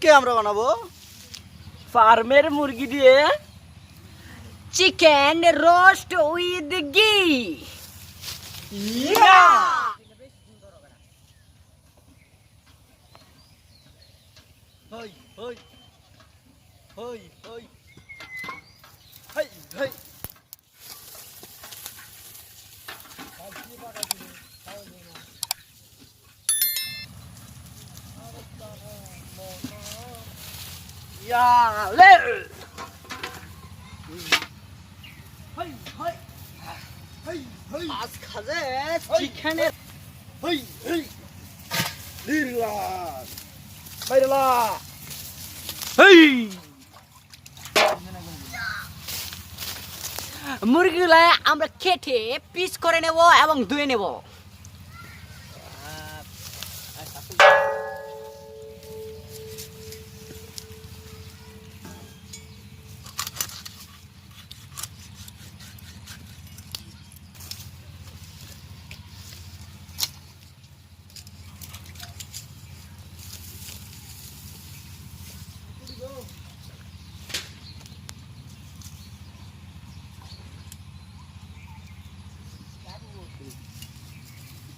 আজকে আমরা বানাবো ফার্মের মুরগি দিয়ে চিকেন রোস্ট উইথ ঘি। হই হই হই হই হই হই আজ খাজে চিকেনের হই হই লিলা বাইরলা মুরগিগুলো আমরা কেটে পিস করে নেব এবং ধুয়ে নেব।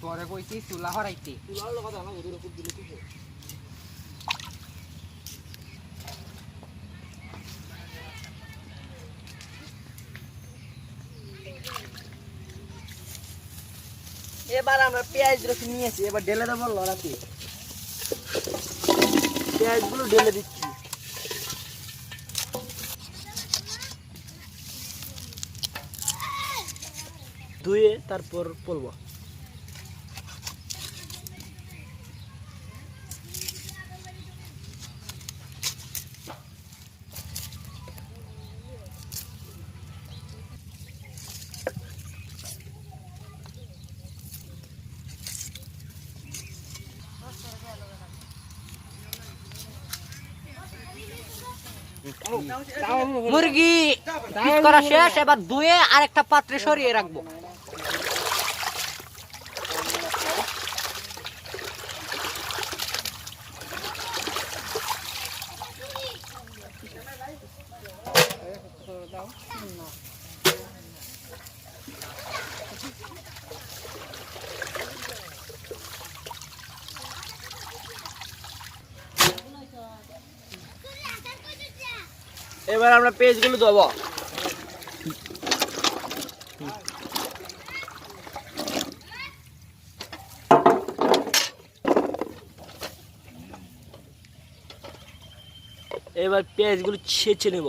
পরে কইছি চুলা হরাইতে এবার আমরা পেঁয়াজ রসুন নিয়েছি, এবার ঢেলে দেবো লড়াতে। পেঁয়াজ গুলো ঢেলে দিচ্ছি। ধুয়ে তারপর পড়বো। মুরগি পিস করা শেষ, এবার ধুয়ে আরেকটা পাত্রে সরিয়ে রাখবো। এবার আমরা পেঁয়াজ গুলো দেবো। এবার পেঁয়াজ গুলো ছেঁচে নেব।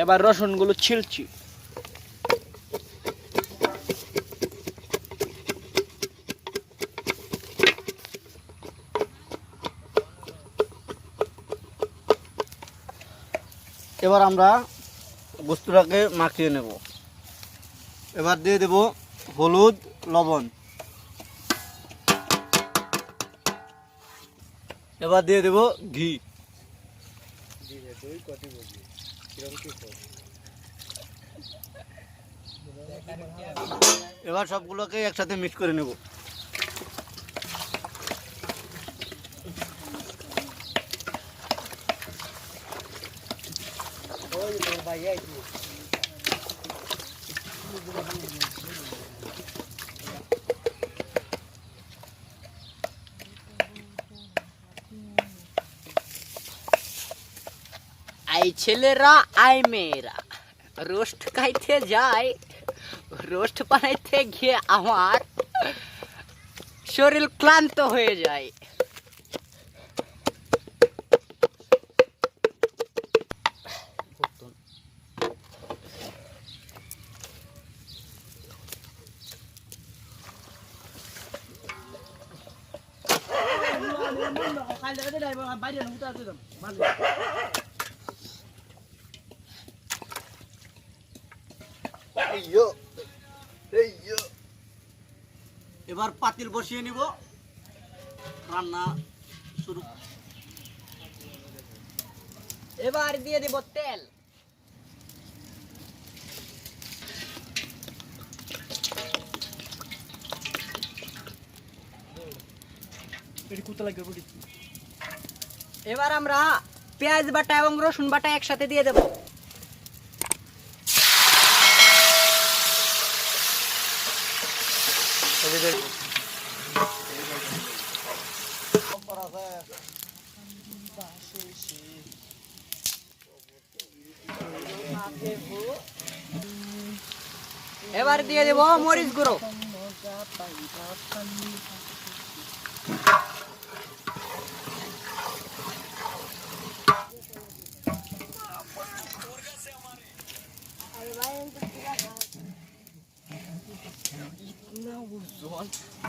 এবার রসুন গুলো ছিলছি। এবার আমরা গোস্তটাকে মাখিয়ে নেব। এবার দিয়ে দেব হলুদ লবণ। এবার দিয়ে দেব ঘি। এবার সবগুলোকে একসাথে মিক্স করে নেব। আই ছেলেরা আই মেয়েরা রোস্ট খাইতে যায়, রোস্ট বানাইতে গিয়ে আমার শরীর ক্লান্ত হয়ে যায়। এবার পাতিল বসিয়ে নিব, রান্না শুরু। এবার দিয়ে দেব তেল। এবার আমরা পেঁয়াজ বাটা এবং রসুন বাটা একসাথে দিয়ে দেব। এবার দিয়ে দেব মরিচ গুঁড়ো।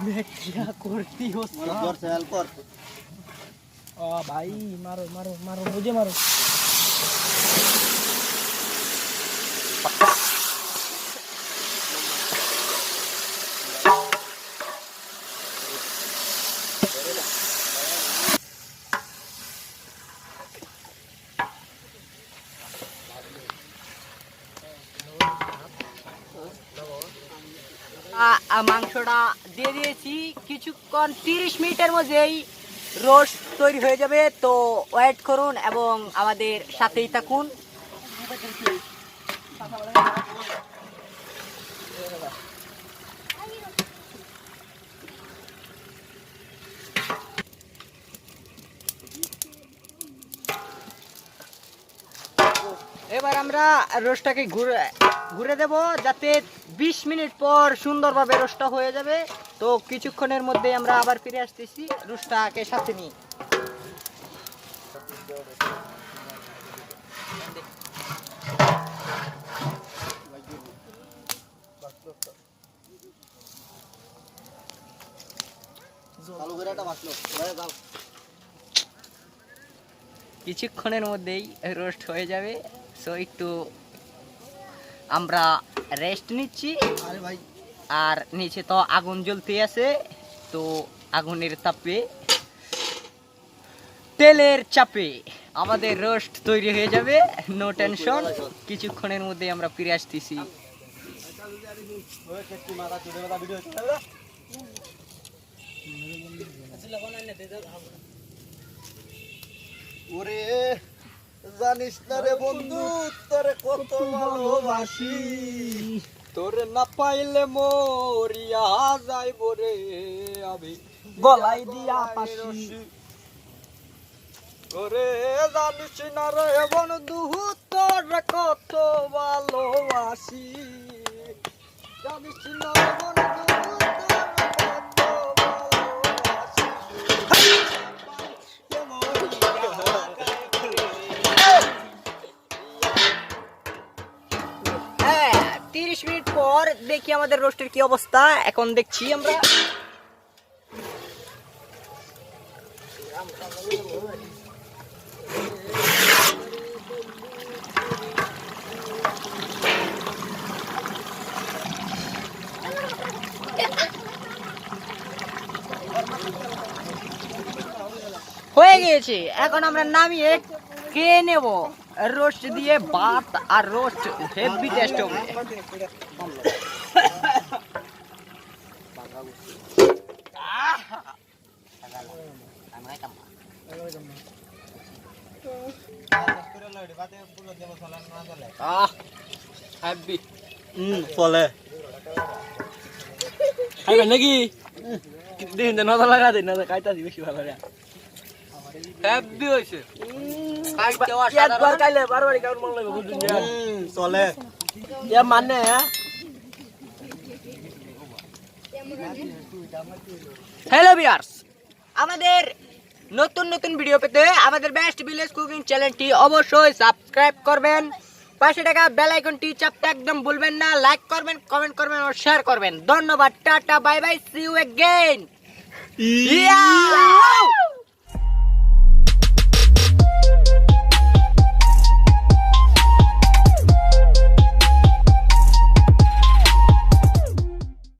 मैं क्या करती हो भाई, मारो मारो मारो, मुझे मारो। মাংসটা দিয়ে দিয়েছি, কিছুক্ষণ 30 মিনিটের মধ্যেই রোস্ট তৈরি হয়ে যাবে। তো ওয়েট করুন এবং আমাদের সাথেই থাকুন। এবার আমরা রোস্টটাকে ঘুরে দেব, যাতে 20 মিনিট পর সুন্দরভাবে রোস্টটা হয়ে যাবে। তো কিছুক্ষণের মধ্যে আমরা আবার ফিরে আসতেছি রোস্টটাকে সাথে নিয়ে। কিছুক্ষণের মধ্যেই রোস্ট হয়ে যাবে। সো একটু আমরা রেস্ট নিচ্ছি। আর নিচে তো আগুন জ্বলতে আছে, তো আগুনের তাপে তেলের চাপে আমাদের রোস্ট তৈরি হয়ে যাবে। নো টেনশন, কিছুক্ষণের মধ্যে আমরা ফিরে আসতেছি। ওরে জানিস না রে বন্ধু, তোরে কত ভালোবাসি, তোরে না পাইলে মরিয়া যাইব রে আমি গলাই দিয়া পাশি। ওরে জানিস না রে বন্ধু, তোরে কত ভালোবাসি, জানিস না রে বন্ধু, তোরে কত ভালোবাসি। 30 মিনিট পর দেখি আমাদের রোস্টের কি অবস্থা। এখন দেখছি আমরা হয়ে গিয়েছে। এখন আমরা নামিয়ে খেয়ে নেব। রোস্ট দিয়ে ভাত আর রোস্ট হেভি টেস্ট হবে। ফলে নাকি দিন নজর লাগা দিন নজর খাইতাছি বেশি ভালো রে। হেভি হইছে। একবার খাইলে বারবারই কেমন মন লাগবে বুঝুন না। চলে এ মানে হ্যালো ভিউয়ার্স, আমাদের নতুন নতুন ভিডিও পেতে আমাদের বেস্ট ভিলেজ কুকিং চ্যানেলটি অবশ্যই সাবস্ক্রাইব করবেন। পাশে থাকা বেল আইকনটি চাপতে একদম ভুলবেন না। লাইক করবেন, কমেন্ট করবেন ও শেয়ার করবেন। ধন্যবাদ, tata, bye bye, see you again.